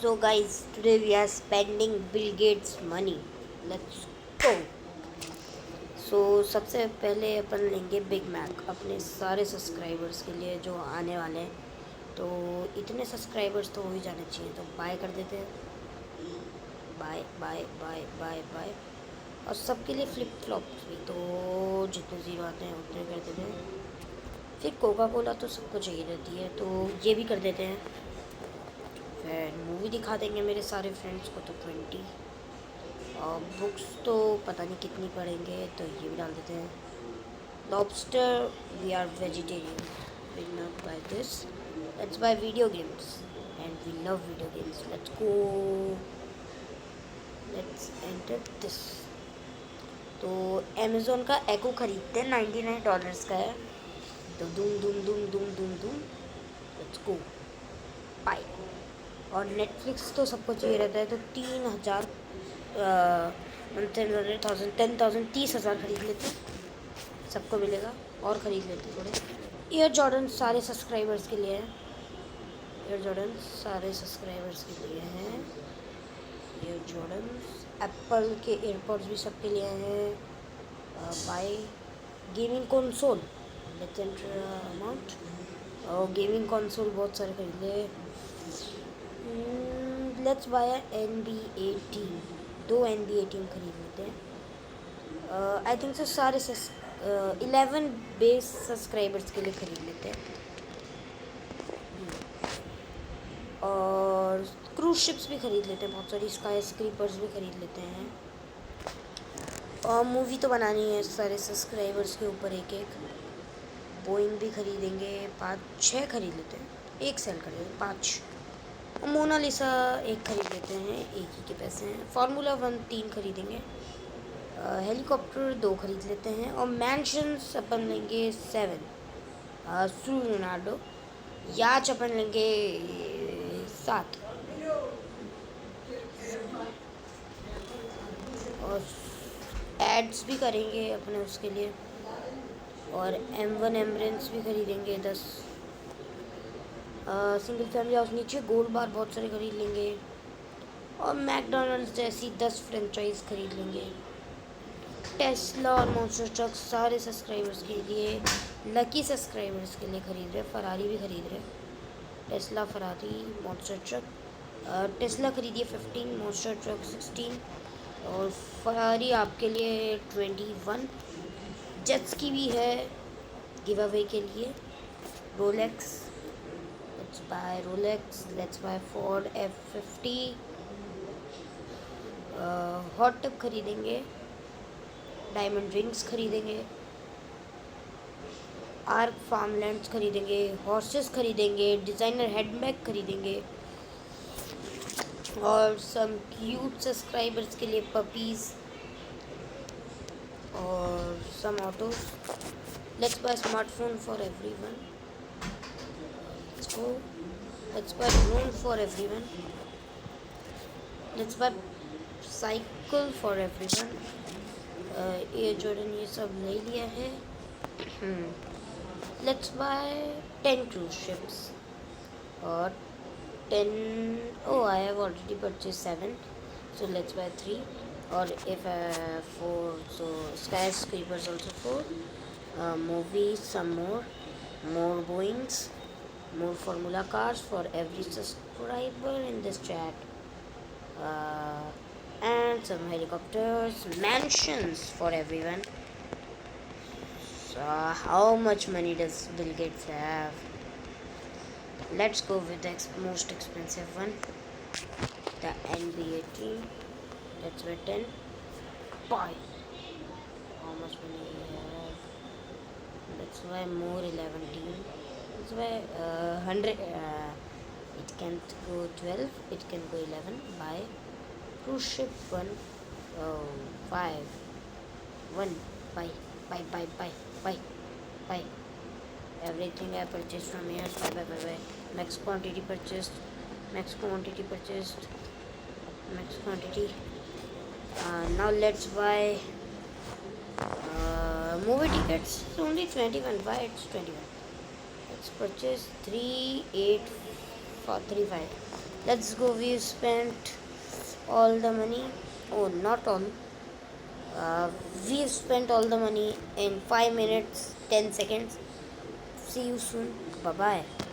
So guys, today we are spending Bill Gates money. Let's go. सबसे पहले अपन लेंगे big Mac अपने सारे सब्सक्राइबर्स के लिए जो आने वाले हैं। तो इतने सब्सक्राइबर्स तो हो ही जाने चाहिए, तो बाय कर देते हैं। Buy buy buy buy buy. और सबके लिए फ्लिप फ्लॉप्स भी, तो जितने ज़ीरो आते हैं उतने कर देते हैं। फिर कोका कोला तो सबको चाहिए रहती है, तो ये भी कर देते हैं। फिर मूवी दिखा देंगे मेरे सारे फ्रेंड्स को, तो 20। और बुक्स तो पता नहीं कितनी पढ़ेंगे, तो ये भी डाल देते हैं। Lobster, we are vegetarian, will not buy this. Let's buy video games and we love video games. Let's go, let's enter this. तो अमेज़ोन का एको ख़रीदते हैं, $99 का है। तो दूम दूम दूम दूम दूम दूम, लेट्स गो बाय। और नेटफ्लिक्स तो सबको चाहिए रहता है, तो 3000 10,000 10,000 30,000 खरीद लेते, सबको मिलेगा। और ख़रीद लेते थोड़े। एयर जॉर्डन सारे सब्सक्राइबर्स के लिए है। एयर जॉर्डन सारे सब्सक्राइबर्स के लिए हैं। Air Jordan. एप्पल के एयरपॉड्स भी सबके लिए हैं। Buy. Gaming console, let's enter amount. और गेमिंग कंसोल बहुत सारे खरीद ले। Let's buy NBA team, 2 NBA team खरीद लेते हैं। आई थिंक सो सारे 11 बेस सब्सक्राइबर्स के लिए खरीद लेते हैं। और क्रूज शिप्स भी खरीद लेते हैं, बहुत सारी स्काई स्क्रीपर्स भी खरीद लेते हैं। और मूवी तो बनानी है सारे सब्सक्राइबर्स के ऊपर एक एक। बोइंग भी खरीदेंगे, 5-6 खरीद लेते हैं, एक सेल कर देते हैं 5। मोनालिसा एक खरीद लेते हैं, एक ही के पैसे हैं। फार्मूला 1 3 खरीदेंगे। हेलीकॉप्टर 2 खरीद लेते हैं। और मैंशंस अपन लेंगे 7। सू रोनाल्डो याच अपन लेंगे 7। और एड्स भी करेंगे अपने उसके लिए। और M1 एम्ब्रेंस भी खरीदेंगे 10। सिंगल फैमिली हाउस नीचे गोल्ड बार बहुत सारे खरीद लेंगे। और मैकडोनल्ड्स जैसी 10 फ्रेंचाइज खरीद लेंगे। टेस्ला और मॉन्स्टर ट्रक सारे सब्सक्राइबर्स के लिए, लकी सब्सक्राइबर्स के लिए खरीद रहे। फरारी भी खरीद रहे। Tesla, Ferrari, monster truck. Tesla खरीदिए 15, मॉन्स्टर ट्रक 16 और फरारी आपके लिए 21। जेट्स की भी है गिव अवे के लिए। Rolex, let's buy Rolex. Let's buy Ford F50। Hot tub खरीदेंगे। डायमंड रिंग्स खरीदेंगे। आर्क फार्मलैंड्स खरीदेंगे। हॉर्सेस खरीदेंगे। डिज़ाइनर हैंडबैग खरीदेंगे। और सम क्यूट सब्सक्राइबर्स के लिए पपीज़ और some autos. Let's buy smartphone for everyone. Let's go. Let's buy drone for everyone. Let's buy cycle for everyone. Air Jordan ये सब ले लिया है। लेट्स बाय 10 क्रूज शिप्स और 10। oh I have already purchased 7, so let's buy 3. Or if 4, so skyscrapers also 4. Movies, some more Boeings, more Formula cars for every subscriber in this chat. And some helicopters, mansions for everyone. So how much money does Bill Gates have? Let's go with the most expensive one, the NBA team. Let's buy 10. Buy. How much money we have? Let's buy more 11 team. Let's buy 100. It can't go 12. It can go 11. Buy. Cruise ship 1. 5. 1. Buy. Buy. Buy. Buy. Buy. Buy. Everything I purchased from here. Bye. Max quantity purchased. Max quantity. Now let's buy movie tickets. It's only 21. Why it's 21? Let's purchase 3, 8, 4, 3, 5. Let's go. We've spent all the money. Oh, not all. Uh, we've spent all the money in 5 minutes 10 seconds. See you soon. Bye bye.